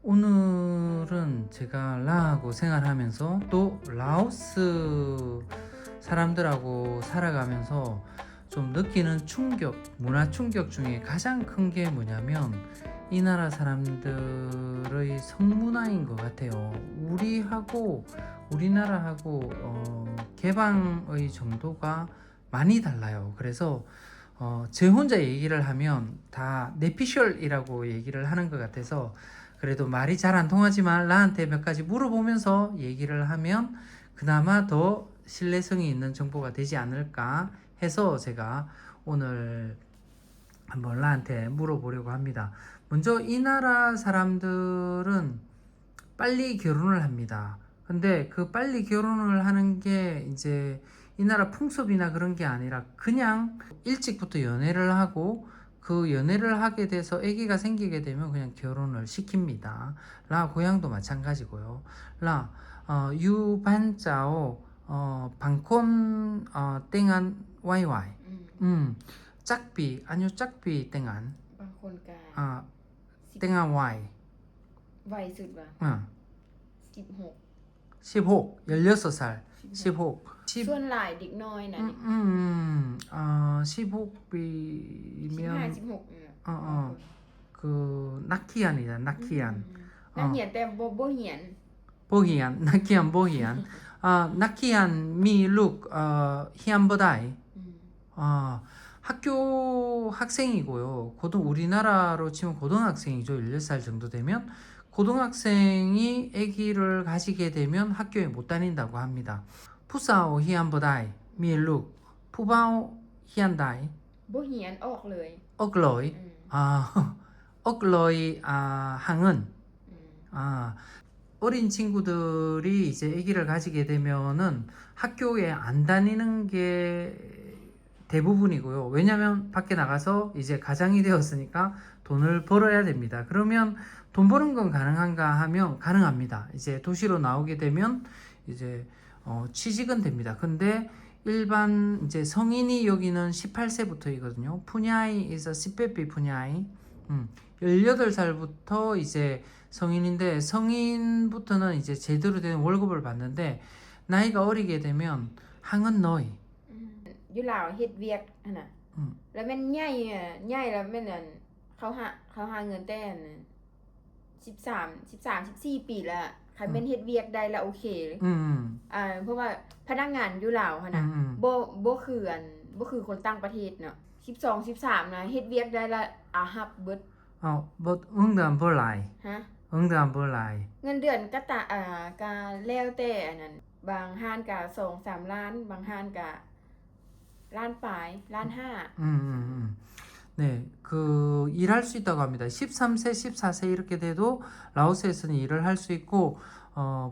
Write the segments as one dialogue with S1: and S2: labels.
S1: 오늘은 제가 라하고 생활하면서 또 라오스 사람들하고 살아가면서 좀 느끼는 충격, 문화 충격 중에 가장 큰 게 뭐냐면 이 나라 사람들의 성문화인 것 같아요. 우리나라하고 개방의 정도가 많이 달라요. 그래서 제 혼자 얘기를 하면 다 내피셜이라고 얘기를 하는 것 같아서 그래도 말이 잘 안 통하지만 나한테 몇 가지 물어보면서 얘기를 하면 그나마 더 신뢰성이 있는 정보가 되지 않을까 해서 제가 오늘 한번 나한테 물어보려고 합니다. 먼저 이 나라 사람들은 빨리 결혼을 합니다. 근데 그 빨리 결혼을 하는 게 이제 이 나라 풍습이나 그런 게 아니라 그냥 일찍부터 연애를 하고 그 연애를 하게 돼서 아기가 생기게 되면 그냥 결혼을 시킵니다. 라 고향도 마찬가지고요. 라 유반자오 방콘 땡안 와이와이 짝비 아니요 짝비 땡안
S2: บางคนก็
S1: 땡안 와이
S2: ไวสุดว่า 16
S1: 16 16살 16
S2: ส่วนหลายเด็กน้อยนะ
S1: 16비면
S2: 15 16
S1: 그 나키안이다 나키안
S2: นักเรียนแต่บ่เรียน
S1: 보히안 나키안 보히안 나키안 미룩 히안보다이 학교 학생이고요. 우리나라로 치면 고등학생이죠. 16살 정도 되면 고등학생이 아기를 가지게 되면 학교에 못 다닌다고 합니다. 푸사오 히안보다이 미룩 푸바오 히안다이
S2: บ่เรียนออกเลย
S1: 억로이 억로이 항은 어린 친구들이 이제 아기를 가지게 되면은 학교에 안 다니는 게 대부분이고요. 왜냐면 밖에 나가서 이제 가장이 되었으니까 돈을 벌어야 됩니다. 그러면 돈 버는 건 가능한가 하면 가능합니다. 이제 도시로 나오게 되면 이제 취직은 됩니다. 근데 일반 이제 성인이 여기는 18세부터이거든요. 푸냐이 is a 시페피 푸냐이 18살부터 이제 성인인데 성인부터는 이제 제대로 된 월급을 받는데 나이가 어리게 되면 항은 너희
S2: อยู่ลาวเฮ็ดเวียกหั่นน่ะแล้วแม่นใหญ่แล้วแม่นอั่นเขาหาเงินแต่อัน13 14 ปีแล้วคันแม่นเฮ็ดเวียกได้แล้วโอเคเพราะว่าพนักงานอยู่ลาวหั่นน่ะบ่คือคนต่างประเทศเนาะ12 13นะเฮ็ดเวียกได้ละฮับเบิด
S1: 뭐 응대한 벌라이
S2: ฮะ
S1: 응대한 벌라이
S2: เงินเดือนก็ก็แล้วแต่อันนั้นบางห้านก็2-3 ล้านบางห้านก็ล้านปลายล้านห้า
S1: 네, 그 일할 수 있다고 합니다. 13세, 14세 이렇게 돼도 라오스에서는 일을 할 수 있고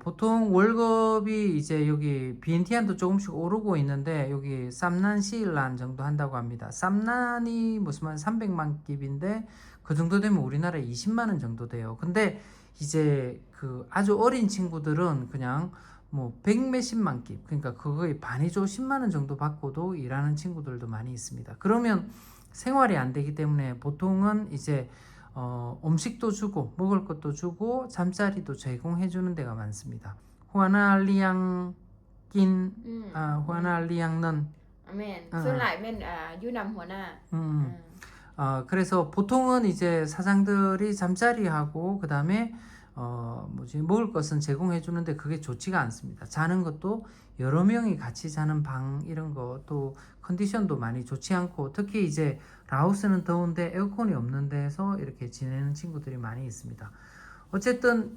S1: 보통 월급이 이제 여기 비엔티안도 조금씩 오르고 있는데 여기 쌈난 시일란 정도 한다고 합니다. 쌈난이 무슨 한 300만 깁인데 그 정도 되면 우리나라에 20만 원 정도 돼요. 근데 이제 그 아주 어린 친구들은 그냥 뭐 100몇십만 깁 그러니까 그거의 반이죠. 10만 원 정도 받고도 일하는 친구들도 많이 있습니다. 그러면 생활이 안 되기 때문에 보통은 이제 음식도 주고 먹을 것도 주고 잠자리도 제공해 주는 데가 많습니다. 후아나리앙 후아나리앙는
S2: แม่นส่วนหลายแม่นอยู่นำหัวหน้า
S1: 그래서 보통은 이제 사장들이 잠자리하고 그 다음에 먹을 것은 제공해 주는데 그게 좋지가 않습니다. 자는 것도 여러 명이 같이 자는 방 이런 것도 컨디션도 많이 좋지 않고 특히 이제 라오스는 더운데 에어컨이 없는 데서 이렇게 지내는 친구들이 많이 있습니다. 어쨌든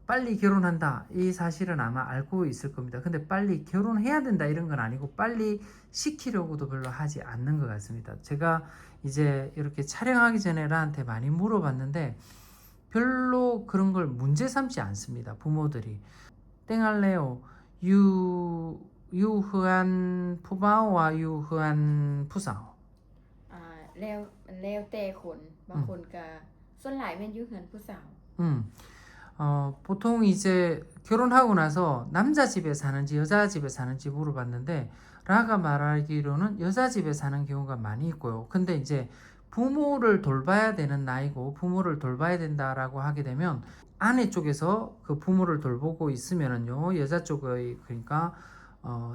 S1: 빨리 결혼한다 이 사실은 아마 알고 있을 겁니다. 근데 빨리 결혼해야 된다 이런 건 아니고 빨리 시키려고도 별로 하지 않는 것 같습니다. 제가 이제 이렇게 촬영하기 전에 라한테 많이 물어봤는데 별로 그런 걸 문제 삼지 않습니다. 부모들이 땡할래요 유흐한 푸바오와 유흐한 푸사오
S2: แล้วแต่คนบางคนก็ส่วนหลายแม่นอยู่เฮือนผู้สาว
S1: 보통 이제 결혼하고 나서 남자 집에 사는지 여자 집에 사는지 물어봤는데 라가 말하기로는 여자 집에 사는 경우가 많이 있고요. 근데 이제 부모를 돌봐야 되는 나이고 부모를 돌봐야 된다라고 하게 되면 아내 쪽에서 그 부모를 돌보고 있으면은요, 여자 쪽의 그러니까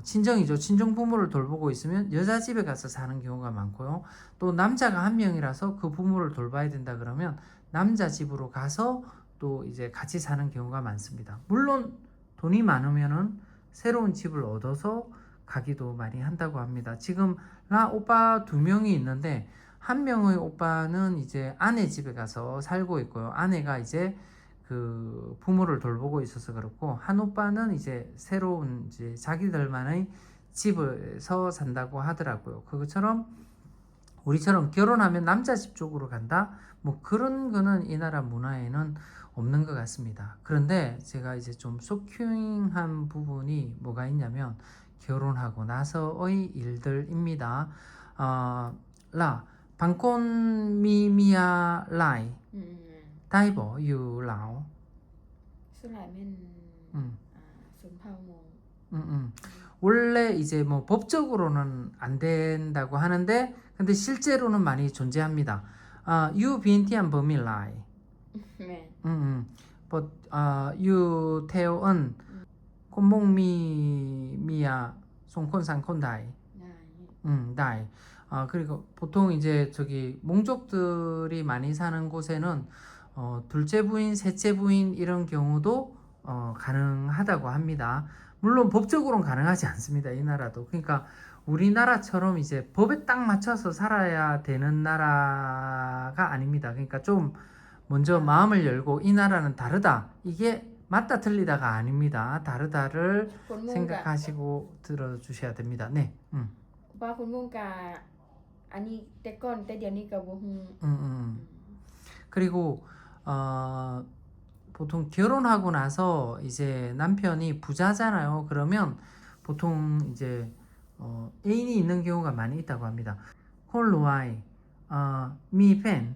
S1: 친정이죠. 친정 부모를 돌보고 있으면 여자 집에 가서 사는 경우가 많고요. 또 남자가 한 명이라서 그 부모를 돌봐야 된다 그러면 남자 집으로 가서 또 이제 같이 사는 경우가 많습니다. 물론 돈이 많으면은 새로운 집을 얻어서 가기도 많이 한다고 합니다. 지금 나 오빠 2명이 있는데 한 명의 오빠는 이제 아내 집에 가서 살고 있고요. 아내가 이제 그 부모를 돌보고 있어서 그렇고, 한 오빠는 이제 새로운 이제 자기들만의 집에서 산다고 하더라고요. 그것처럼 우리처럼 결혼하면 남자 집 쪽으로 간다? 뭐 그런 거는 이 나라 문화에는 없는 것 같습니다. 그런데 제가 이제 좀 쇼킹한 부분이 뭐가 있냐면 결혼하고 나서의 일들입니다. là 방콘 미미야 라이 다이버 유 라오.
S2: ส่วนหลายแม่น
S1: 음.
S2: ชนเผ่ามง
S1: 원래 이제 뭐 법적으로는 안 된다고 하는데 근데 실제로는 많이 존재합니다. 유 비엔티안 범위 라이.
S2: แม่น
S1: but 유 태오은 콘봉미 미야 송콘 상콘 다이.
S2: ได้
S1: 다이. 그리고 보통 이제 저기 몽족들이 많이 사는 곳에는 둘째 부인, 셋째 부인 이런 경우도 가능하다고 합니다. 물론 법적으로는 가능하지 않습니다. 이 나라도. 그러니까 우리나라처럼 이제 법에 딱 맞춰서 살아야 되는 나라가 아닙니다. 그러니까 좀 먼저 마음을 열고 이 나라는 다르다. 이게 맞다 틀리다가 아닙니다. 다르다를
S2: คนมงกะ
S1: 생각하시고 들어주셔야 됩니다. 네.
S2: ว่าคนมงกะอันนี้แต่ก่อนแต่เดี๋ยวนี้ก็บ่ฮู้
S1: 그리고 보통 결혼하고 나서 이제 남편이 부자잖아요. 그러면 보통 이제 애인이 있는 경우가 많이 있다고 합니다. 홀로아이 미팬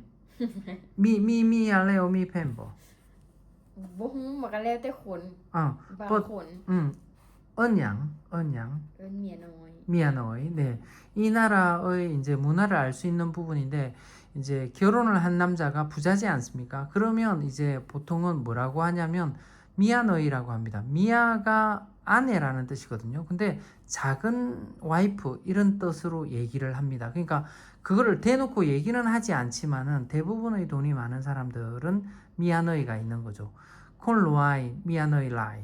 S1: 미 알레오 미팬 뭐.
S2: บ่ฮู้มันก็แล้วแต่คน บางคน
S1: 언양
S2: เอิ้นเมียน้อย
S1: 미아노이. 네. 이 나라의 이제 문화를 알 수 있는 부분인데 이제 결혼을 한 남자가 부자지 않습니까? 그러면 이제 보통은 뭐라고 하냐면 미아노이라고 합니다. 미아가 아내라는 뜻이거든요. 근데 작은 와이프 이런 뜻으로 얘기를 합니다. 그러니까 그거를 대놓고 얘기는 하지 않지만은 대부분의 돈이 많은 사람들은 미아노이가 있는 거죠. 콘로아이 미아노이 라이.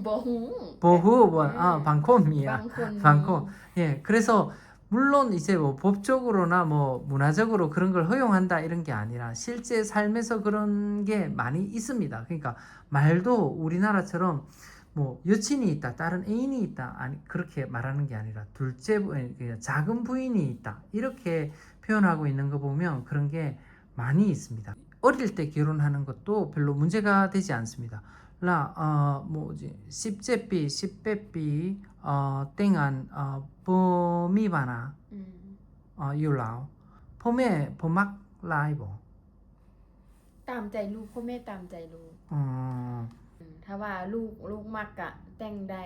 S2: บ่ฮู้
S1: 보후
S2: 네.
S1: 방콘 미아
S2: บางคน
S1: 방콕. 예, 그래서 물론 이제 뭐 법적으로나 뭐 문화적으로 그런 걸 허용한다 이런 게 아니라 실제 삶에서 그런 게 많이 있습니다. 그러니까 말도 우리나라처럼 뭐 여친이 있다, 다른 애인이 있다, 아니 그렇게 말하는 게 아니라 둘째 부인, 그냥 작은 부인이 있다 이렇게 표현하고 있는 거 보면 그런 게 많이 있습니다. 어릴 때 결혼하는 것도 별로 문제가 되지 않습니다. 뭐지 10제비 10배비 땡안 범이바나
S2: อืม
S1: 유라오 봄에 봄막 라이버
S2: ตามใจลูกพ่อแม่ตามใจลูก ถ้าว่าลูกมักกะแต่งได้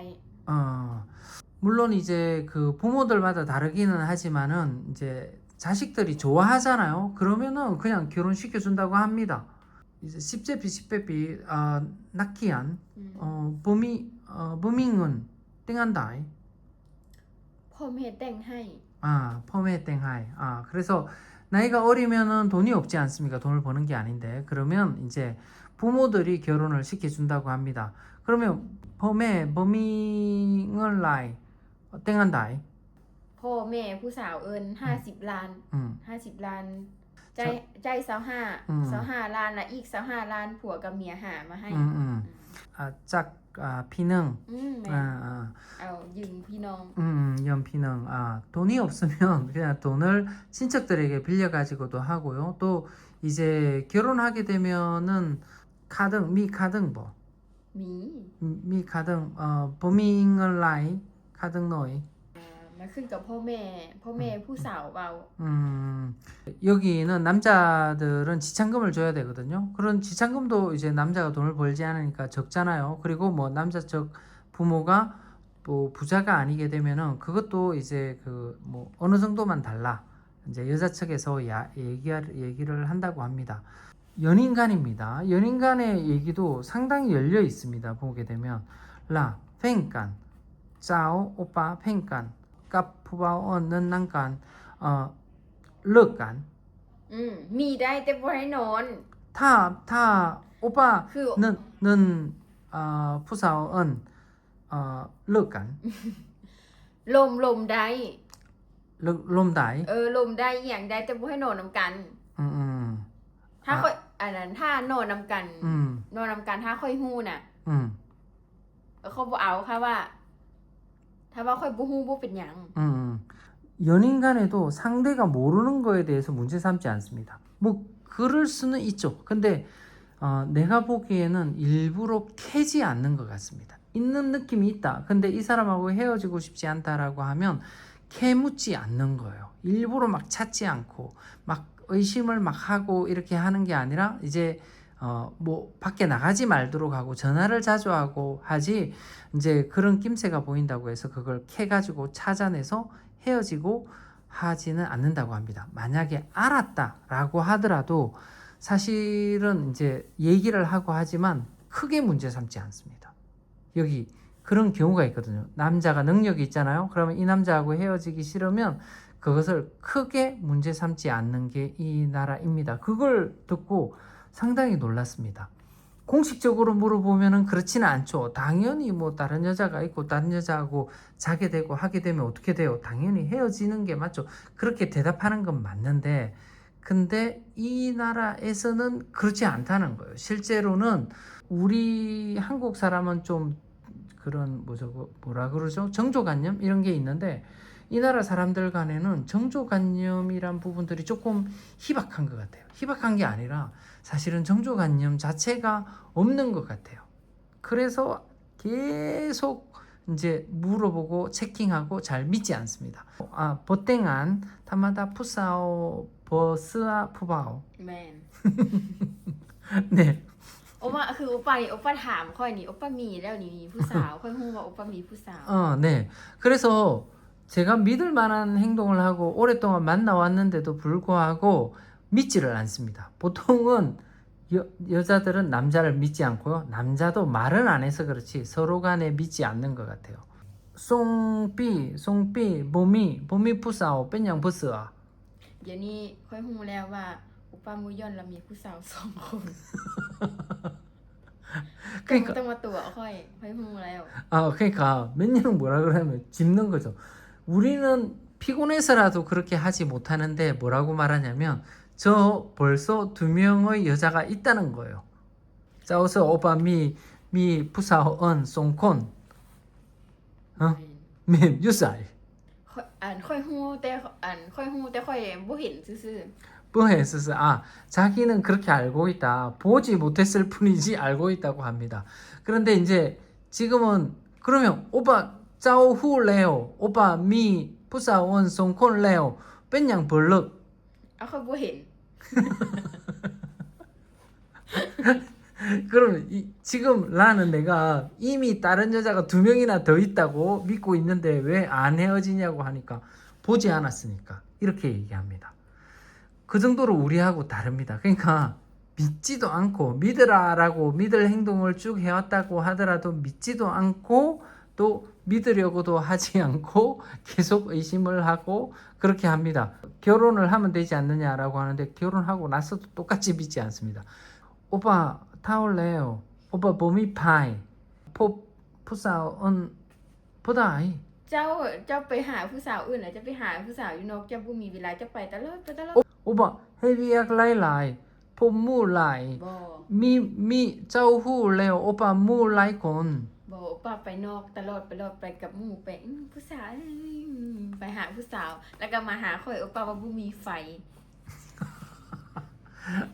S1: 물론 이제 그 부모들마다 다르기는 하지만은 이제 자식들이 좋아하잖아요. 그러면은 그냥 결혼시켜 준다고 합니다. 이제 10제비 10배비 낙기한
S2: อืม
S1: 범잉은 땡한다이
S2: พ่อแม่แต่งให้
S1: 펌에 땡하이. 그래서 나이가 어리면은 돈이 없지 않습니까? 돈을 버는 게 아닌데. 그러면 이제 부모들이 결혼을 시켜준다고 합니다. 그러면 펌에 범잉을 라이 땡한다이.
S2: พ่อแม่ผู้สาวเอิ้น50 ล้าน 50 ล้านใจ25 ล้านละอีก25 ล้านผัวกับเมียหามาให้
S1: 짝 피능.
S2: แม่เอายืมพี่น้อง
S1: 연피능. 돈이 없으면 그냥 돈을 친척들에게 빌려가지고도 하고요. 또 이제 결혼하게 되면은 카등, 미 카등 뭐.
S2: มี
S1: 미 카등, 범잉을 라이 카등 너이.
S2: มาขึ้นกับพ่อแม่ผู้สาวเบา
S1: 여기는 남자들은 지참금을 줘야 되거든요. 그런 지참금도 이제 남자가 돈을 벌지 않으니까 적잖아요. 그리고 뭐 남자 쪽 부모가 뭐 부자가 아니게 되면은 그것도 이제 그 뭐 어느 정도만 달라. 이제 여자 측에서 얘기를 한다고 합니다. 연인 간입니다. 연인 간의 얘기도 상당히 열려 있습니다. 보게 되면 라 팽간 짜오 오빠 팽간 까푸바오 는난간 르간
S2: มีได้แต่บ่ให้นอน
S1: 타 오빠
S2: 그-
S1: 는 푸사오은 르간
S2: ลมได้
S1: 롬다이
S2: ลมได้อหย่างได้แต่บ่ให้นอนนำกัน ถ้าค่อยอันนั้นถ้านอนนำกัน นอนนำกันถ้าค่อยฮู้น่ะเขาบ่เอาค่ะว่า ถ้าว่าค่อยบ่ฮู้บ่เป็นหยัง
S1: 연인 간에도 상대가 모르는 거에 대해서 문제 삼지 않습니다. 뭐 그럴 수는 있죠. 근데 내가 보기에는 일부러 캐지 않는 것 같습니다. 있는 느낌이 있다. 근데 이 사람하고 헤어지고 싶지 않다라고 하면 캐묻지 않는 거예요. 일부러 막 찾지 않고 막 의심을 막 하고 이렇게 하는 게 아니라 이제 뭐 밖에 나가지 말도록 하고 전화를 자주 하고 하지 이제 그런 낌새가 보인다고 해서 그걸 캐가지고 찾아내서 헤어지고 하지는 않는다고 합니다. 만약에 알았다라고 하더라도 사실은 이제 얘기를 하고 하지만 크게 문제 삼지 않습니다. 여기 그런 경우가 있거든요. 남자가 능력이 있잖아요. 그러면 이 남자하고 헤어지기 싫으면 그것을 크게 문제 삼지 않는 게 이 나라입니다. 그걸 듣고 상당히 놀랐습니다. 공식적으로 물어보면은 그렇지는 않죠. 당연히 뭐 다른 여자가 있고 다른 여자하고 자게 되고 하게 되면 어떻게 돼요? 당연히 헤어지는 게 맞죠. 그렇게 대답하는 건 맞는데 근데 이 나라에서는 그렇지 않다는 거예요. 실제로는 우리 한국 사람은 좀 그런 뭐라 그러죠? 정조관념 이런 게 있는데 이 나라 사람들 간에는 정조관념이란 부분들이 조금 희박한 것 같아요. 희박한 게 아니라 사실은 정조관념 자체가 없는 것 같아요. 그래서 계속 이제 물어보고 체킹하고 잘 믿지 않습니다. 버땡안 타마다 푸사오 버스아 푸바오
S2: แม่น
S1: 네.
S2: โอป้าคือโอป้าถามค่อยนี่โอป้ามีแล้วนี่มีผู้สาว ค่อยฮู้ว่าโอป้ามีผู้สาว
S1: 네. 그래서 제가 믿을 만한 행동을 하고 오랫동안 만나왔는데도 불구하고 믿지를 않습니다. 보통은 여자들은 남자를 믿지 않고요. 남자도 말은 안 해서 그렇지 서로 간에 믿지 않는 것 같아요. 송삐 봄이 푸사오 뺀양 부스아
S2: เดี๋ยวนี้ค่อยฮู้แล้วว่าโอป้ามูยอนแล้วมีผู้สาว2คน
S1: 그러니까
S2: ต้องมาตัวค่อยฮู้แล้ว
S1: 그러니까 몇 년은 뭐라 그러면 짚는 거죠. 우리는 피곤해서라도 그렇게 하지 못하는데 뭐라고 말하냐면 저 벌써 2명의 여자가 있다는 거예요. 자오서 오빠 미 푸사온 송콘 몇 유살
S2: ค่อยฮู้แต่ค่อยบ่เห็นซื่อ
S1: 뭐했었어? 자기는 그렇게 알고 있다. 보지 못했을 뿐이지 알고 있다고 합니다. 그런데 이제 지금은 그러면 오빠 짜오후 레오 오빠 미 푸사온 송콘 레오 뺀양 벌럭
S2: ค่อยบ่เห็น
S1: 그럼 지금 나는 내가 이미 다른 여자가 2명이나 더 있다고 믿고 있는데 왜 안 헤어지냐고 하니까 보지 않았으니까 이렇게 얘기합니다. 그 정도로 우리하고 다릅니다. 그러니까 믿지도 않고 믿으라라고 믿을 행동을 쭉 해왔다고 하더라도 믿지도 않고 또 믿으려고도 하지 않고 계속 의심을 하고 그렇게 합니다. 결혼을 하면 되지 않느냐라고 하는데 결혼하고 나서도 똑같이 믿지 않습니다. 오빠 타올래요. 오빠 봄이 파이 푸사온 보다이
S2: เจ้าไปหาผู้สาวอื่นน่ะจะไปหาผู้สาวอยู่นอกเจ้าบ่มีเวลาจะไปตลอด
S1: 오빠 헤비약 라이라이 봄무라이
S2: บ่
S1: 미 짜오후레오 오빠 무라이콘
S2: บ่โอป้าไปนอกตลอดไปกับหมู่ไปผู้สาวไปหาผู้สาวแล้วก็มาหาข่อยโอป้าว่าบ่มีไฟ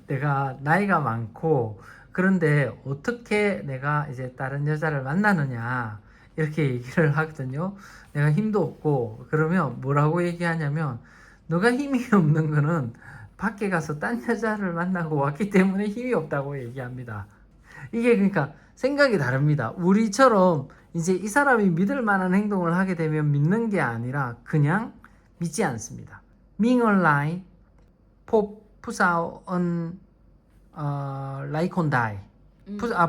S1: 내가 나이가 많고 그런데 어떻게 내가 이제 다른 여자를 만나느냐 이렇게 얘기를 하거든요. 내가 힘도 없고 그러면 뭐라고 얘기하냐면 너가 힘이 없는 거는 밖에 가서 딴 여자를 만나고 왔기 때문에 힘이 없다고 얘기합니다. 이게 그러니까 생각이 다릅니다. 우리처럼 이제 이 사람이 믿을 만한 행동을 하게 되면 믿는 게 아니라 그냥 믿지 않습니다. มีเงินหลายพบผู้สาวอันหลายคนได้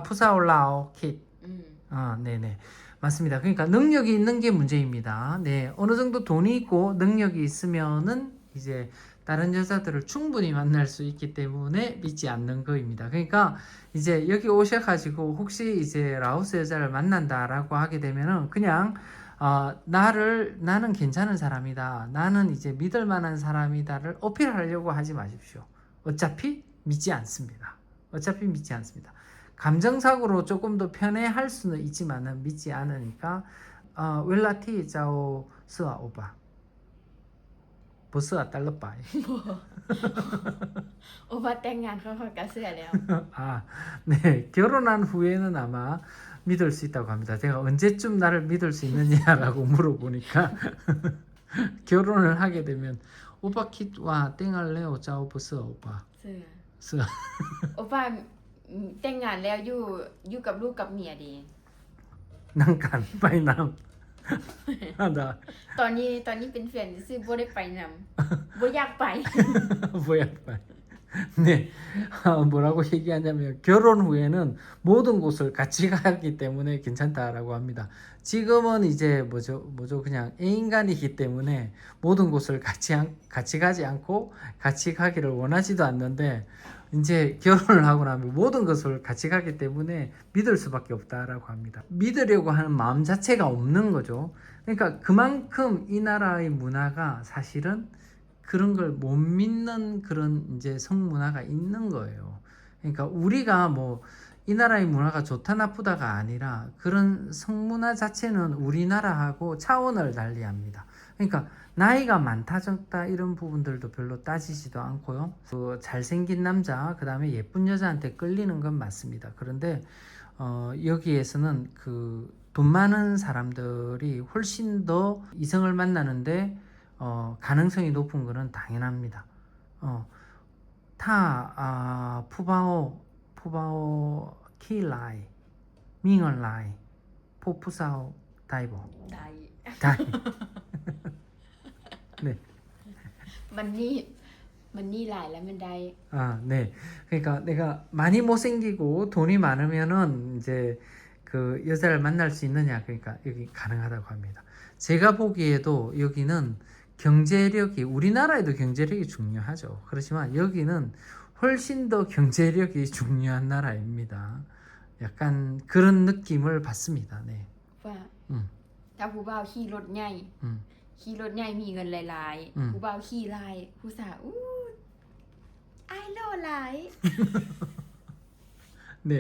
S1: ผู้สาว 라오 킷. 네네. 맞습니다. 그러니까 능력이 있는 게 문제입니다. 네. 어느 정도 돈이 있고 능력이 있으면은 이제 다른 여자들을 충분히 만날 수 있기 때문에 믿지 않는 거입니다. 그러니까 이제 여기 오셔가지고 혹시 이제 라오스 여자를 만난다라고 하게 되면은 그냥 나는 괜찮은 사람이다. 나는 이제 믿을 만한 사람이다를 어필하려고 하지 마십시오. 어차피 믿지 않습니다. 어차피 믿지 않습니다. 감정상으로 조금 더 편해할 수는 있지만은 믿지 않으니까 웰라티 짜오 스아 오바 보스아 달러바이
S2: โอว่าแต่งงานเขาก็เชื่อแล้ว
S1: 네 결혼한 후에는 아마 믿을 수 있다고 합니다. 제가 언제쯤 나를 믿을 수 있느냐라고 물어보니까 결혼을 하게 되면 오빠 킷와 땡할래요 짜오 보스 오빠
S2: เชื่อ
S1: 스아
S2: โอว่าแต่งงานแล้วอยู่กับลูกกับเมียดี
S1: 난간 빠이남 나
S2: ตอนนี้เป็นแฟนซื่อบ่ได้ไปนำ บ่อยากไป
S1: 뭐야 빨리. 네 뭐라고 얘기하냐면 결혼 후에는 모든 곳을 같이 가기 때문에 괜찮다라고 합니다. 지금은 이제 뭐죠 그냥 애인간이기 때문에 모든 곳을 같이 가지 않고 같이 가기를 원하지도 않는데 이제 결혼을 하고 나면 모든 것을 같이 가기 때문에 믿을 수밖에 없다라고 합니다. 믿으려고 하는 마음 자체가 없는 거죠. 그러니까 그만큼 이 나라의 문화가 사실은 그런 걸 못 믿는 그런 이제 성문화가 있는 거예요. 그러니까 우리가 뭐 이 나라의 문화가 좋다 나쁘다가 아니라 그런 성문화 자체는 우리나라하고 차원을 달리합니다. 그러니까 나이가 많다 적다 이런 부분들도 별로 따지지도 않고요. 그 잘생긴 남자 그다음에 예쁜 여자한테 끌리는 건 맞습니다. 그런데 여기에서는 그 돈 많은 사람들이 훨씬 더 이성을 만나는데 가능성이 높은 거는 당연합니다. 푸바오 키라이 밍얼라이 포푸사오 다이버
S2: ได้
S1: 다이 네.
S2: มันนี่หลายแล้วมันได้
S1: 네. 그러니까 내가 많이 못생기고 돈이 많으면은 이제 그 여자를 만날 수 있느냐 그러니까 여기 가능하다고 합니다. 제가 보기에도 여기는 경제력이 우리나라에도 경제력이 중요하죠. 그렇지만 여기는 훨씬 더 경제력이 중요한 나라입니다. 약간 그런 느낌을 받습니다. 네.
S2: ว่า
S1: 음.
S2: ถ้าผู้บ่าวขี่รถใหญ่ ขี่รถใหญ่มีเงินหลายๆ ผู้บ่าวขี่หลายผู้สาวไอ้โลหลาย
S1: 네.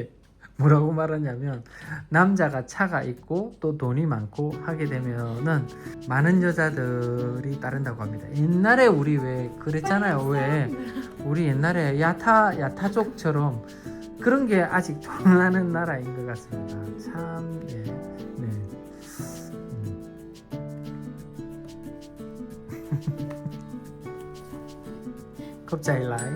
S1: 뭐라고 말하냐면 남자가 차가 있고 또 돈이 많고 하게 되면은 많은 여자들이 따른다고 합니다. 옛날에 우리 왜 그랬잖아요. 왜 우리 옛날에 야타족처럼 그런 게 아직 존하는 나라인 것 같습니다. 참 네. 네. 겁자일라이